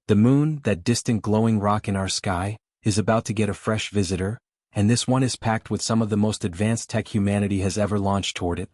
The moon, that distant glowing rock in our sky, is about to get a fresh visitor, and this one is packed with some of the most advanced tech humanity has ever launched toward it.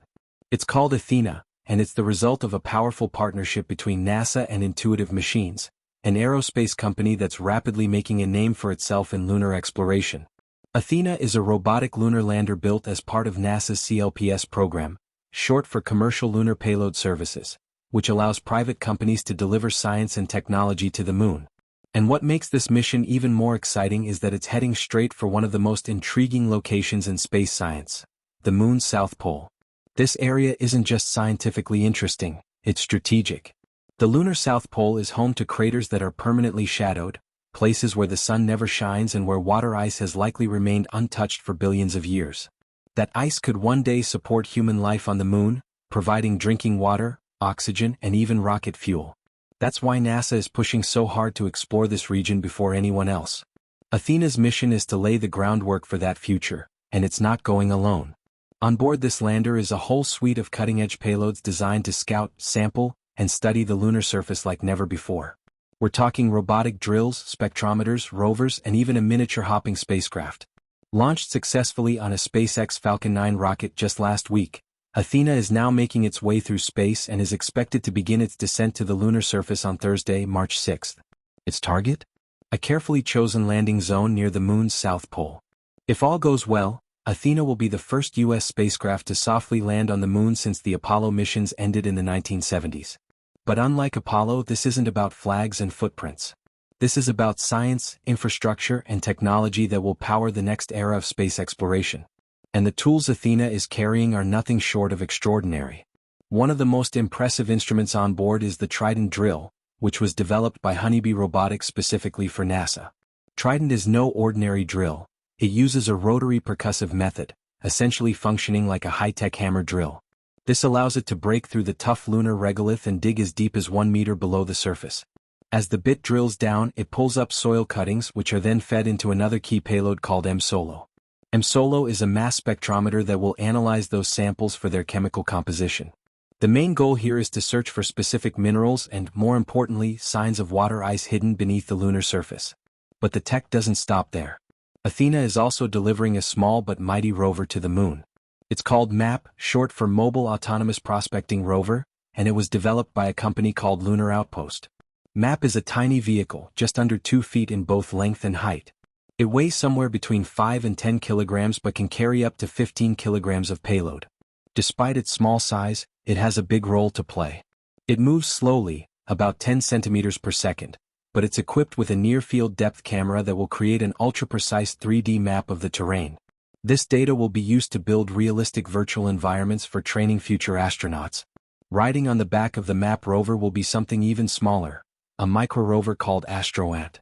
It's called Athena, and it's the result of a powerful partnership between NASA and Intuitive Machines, an aerospace company that's rapidly making a name for itself in lunar exploration. Athena is a robotic lunar lander built as part of NASA's CLPS program, short for Commercial Lunar Payload Services, which allows private companies to deliver science and technology to the moon. And what makes this mission even more exciting is that it's heading straight for one of the most intriguing locations in space science, the moon's south pole. This area isn't just scientifically interesting, it's strategic. The lunar south pole is home to craters that are permanently shadowed, places where the sun never shines and where water ice has likely remained untouched for billions of years. That ice could one day support human life on the moon, providing drinking water, oxygen, and even rocket fuel. That's why NASA is pushing so hard to explore this region before anyone else. Athena's mission is to lay the groundwork for that future, and it's not going alone. On board this lander is a whole suite of cutting-edge payloads designed to scout, sample, and study the lunar surface like never before. We're talking robotic drills, spectrometers, rovers, and even a miniature hopping spacecraft. Launched successfully on a SpaceX Falcon 9 rocket just last week, Athena is now making its way through space and is expected to begin its descent to the lunar surface on Thursday, March 6th. Its target? A carefully chosen landing zone near the moon's south pole. If all goes well, Athena will be the first U.S. spacecraft to softly land on the moon since the Apollo missions ended in the 1970s. But unlike Apollo, this isn't about flags and footprints. This is about science, infrastructure, and technology that will power the next era of space exploration. And the tools Athena is carrying are nothing short of extraordinary. One of the most impressive instruments on board is the Trident drill, which was developed by Honeybee Robotics specifically for NASA. Trident is no ordinary drill. It uses a rotary percussive method, essentially functioning like a high-tech hammer drill. This allows it to break through the tough lunar regolith and dig as deep as 1 meter below the surface. As the bit drills down, it pulls up soil cuttings which are then fed into another key payload called M-Solo. M-Solo is a mass spectrometer that will analyze those samples for their chemical composition. The main goal here is to search for specific minerals and, more importantly, signs of water ice hidden beneath the lunar surface. But the tech doesn't stop there. Athena is also delivering a small but mighty rover to the moon. It's called MAP, short for Mobile Autonomous Prospecting Rover, and it was developed by a company called Lunar Outpost. MAP is a tiny vehicle, just under 2 feet in both length and height. It weighs somewhere between 5 and 10 kilograms but can carry up to 15 kilograms of payload. Despite its small size, it has a big role to play. It moves slowly, about 10 centimeters per second, but it's equipped with a near-field depth camera that will create an ultra-precise 3D map of the terrain. This data will be used to build realistic virtual environments for training future astronauts. Riding on the back of the MAP rover will be something even smaller, a micro-rover called AstroAnt.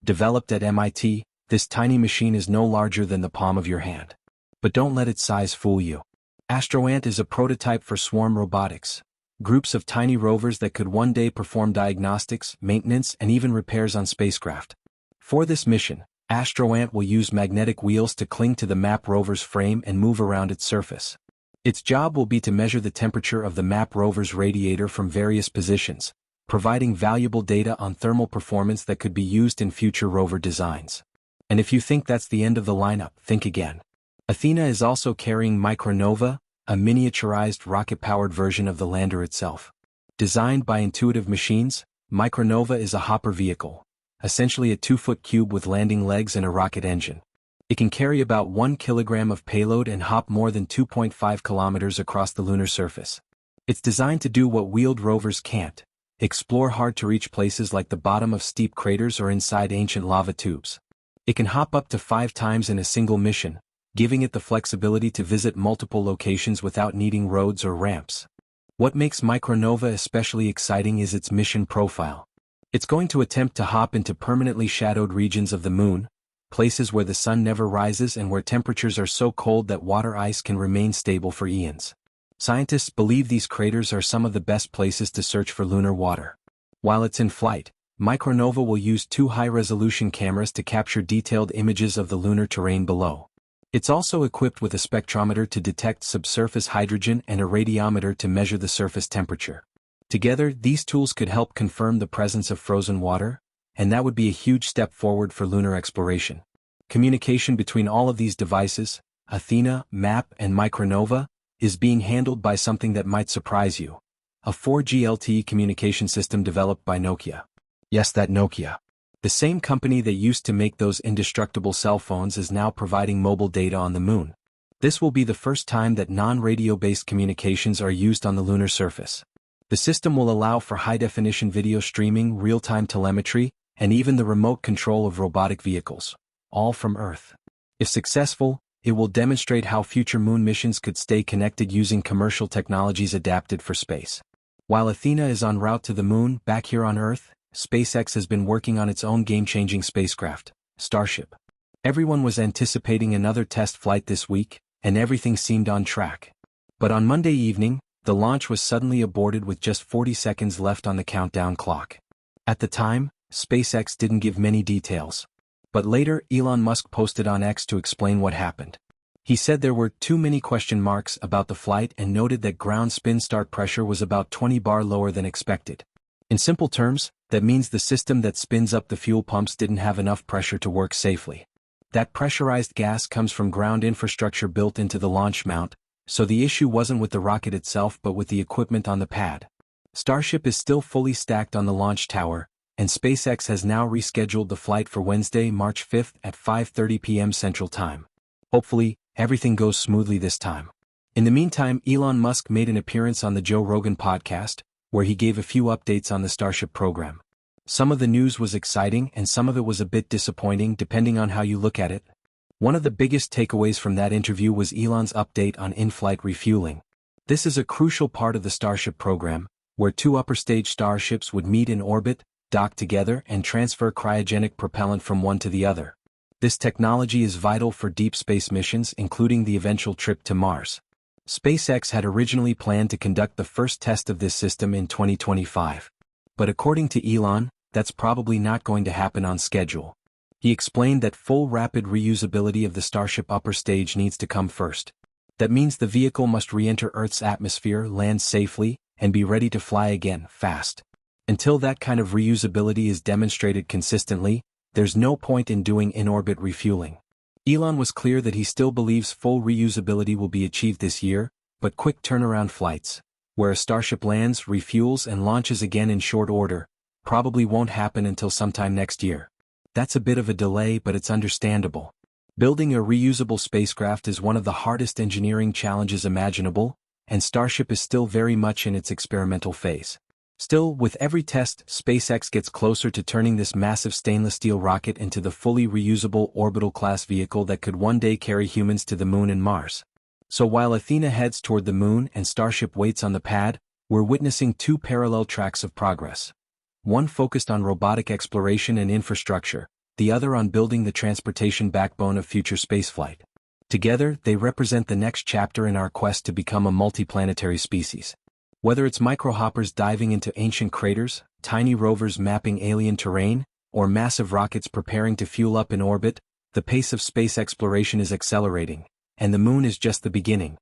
Developed at MIT, this tiny machine is no larger than the palm of your hand. But don't let its size fool you. AstroAnt is a prototype for swarm robotics, groups of tiny rovers that could one day perform diagnostics, maintenance, and even repairs on spacecraft. For this mission, AstroAnt will use magnetic wheels to cling to the MAP rover's frame and move around its surface. Its job will be to measure the temperature of the MAP rover's radiator from various positions, providing valuable data on thermal performance that could be used in future rover designs. And if you think that's the end of the lineup, think again. Athena is also carrying Micronova, a miniaturized rocket-powered version of the lander itself. Designed by Intuitive Machines, Micronova is a hopper vehicle, essentially a 2-foot cube with landing legs and a rocket engine. It can carry about 1 kilogram of payload and hop more than 2.5 kilometers across the lunar surface. It's designed to do what wheeled rovers can't: explore hard-to-reach places like the bottom of steep craters or inside ancient lava tubes. It can hop up to 5 times in a single mission, giving it the flexibility to visit multiple locations without needing roads or ramps. What makes Micronova especially exciting is its mission profile. It's going to attempt to hop into permanently shadowed regions of the moon, places where the sun never rises and where temperatures are so cold that water ice can remain stable for eons. Scientists believe these craters are some of the best places to search for lunar water. While it's in flight, Micronova will use 2 high-resolution cameras to capture detailed images of the lunar terrain below. It's also equipped with a spectrometer to detect subsurface hydrogen and a radiometer to measure the surface temperature. Together, these tools could help confirm the presence of frozen water, and that would be a huge step forward for lunar exploration. Communication between all of these devices, Athena, MAP, and Micronova, is being handled by something that might surprise you. A 4G LTE communication system developed by Nokia. Yes, that Nokia. The same company that used to make those indestructible cell phones is now providing mobile data on the moon. This will be the first time that non-radio-based communications are used on the lunar surface. The system will allow for high-definition video streaming, real-time telemetry, and even the remote control of robotic vehicles, all from Earth. If successful, it will demonstrate how future moon missions could stay connected using commercial technologies adapted for space. While Athena is en route to the moon, back here on Earth, SpaceX has been working on its own game-changing spacecraft, Starship. Everyone was anticipating another test flight this week, and everything seemed on track. But on Monday evening, the launch was suddenly aborted with just 40 seconds left on the countdown clock. At the time, SpaceX didn't give many details. But later, Elon Musk posted on X to explain what happened. He said there were too many question marks about the flight and noted that ground spin start pressure was about 20 bar lower than expected. In simple terms, that means the system that spins up the fuel pumps didn't have enough pressure to work safely. That pressurized gas comes from ground infrastructure built into the launch mount, so the issue wasn't with the rocket itself but with the equipment on the pad. Starship is still fully stacked on the launch tower, and SpaceX has now rescheduled the flight for Wednesday, March 5th at 5:30 p.m. Central Time. Hopefully, everything goes smoothly this time. In the meantime, Elon Musk made an appearance on the Joe Rogan podcast, where he gave a few updates on the Starship program. Some of the news was exciting and some of it was a bit disappointing depending on how you look at it. One of the biggest takeaways from that interview was Elon's update on in-flight refueling. This is a crucial part of the Starship program, where two upper-stage starships would meet in orbit, dock together and transfer cryogenic propellant from one to the other. This technology is vital for deep space missions, including the eventual trip to Mars. SpaceX had originally planned to conduct the first test of this system in 2025. But according to Elon, that's probably not going to happen on schedule. He explained that full rapid reusability of the Starship upper stage needs to come first. That means the vehicle must re-enter Earth's atmosphere, land safely, and be ready to fly again, fast. Until that kind of reusability is demonstrated consistently, there's no point in doing in-orbit refueling. Elon was clear that he still believes full reusability will be achieved this year, but quick turnaround flights, where a Starship lands, refuels and launches again in short order, probably won't happen until sometime next year. That's a bit of a delay, but it's understandable. Building a reusable spacecraft is one of the hardest engineering challenges imaginable, and Starship is still very much in its experimental phase. Still, with every test, SpaceX gets closer to turning this massive stainless steel rocket into the fully reusable orbital-class vehicle that could one day carry humans to the Moon and Mars. So while Athena heads toward the Moon and Starship waits on the pad, we're witnessing two parallel tracks of progress. One focused on robotic exploration and infrastructure, the other on building the transportation backbone of future spaceflight. Together, they represent the next chapter in our quest to become a multiplanetary species. Whether it's microhoppers diving into ancient craters, tiny rovers mapping alien terrain, or massive rockets preparing to fuel up in orbit, the pace of space exploration is accelerating, and the Moon is just the beginning.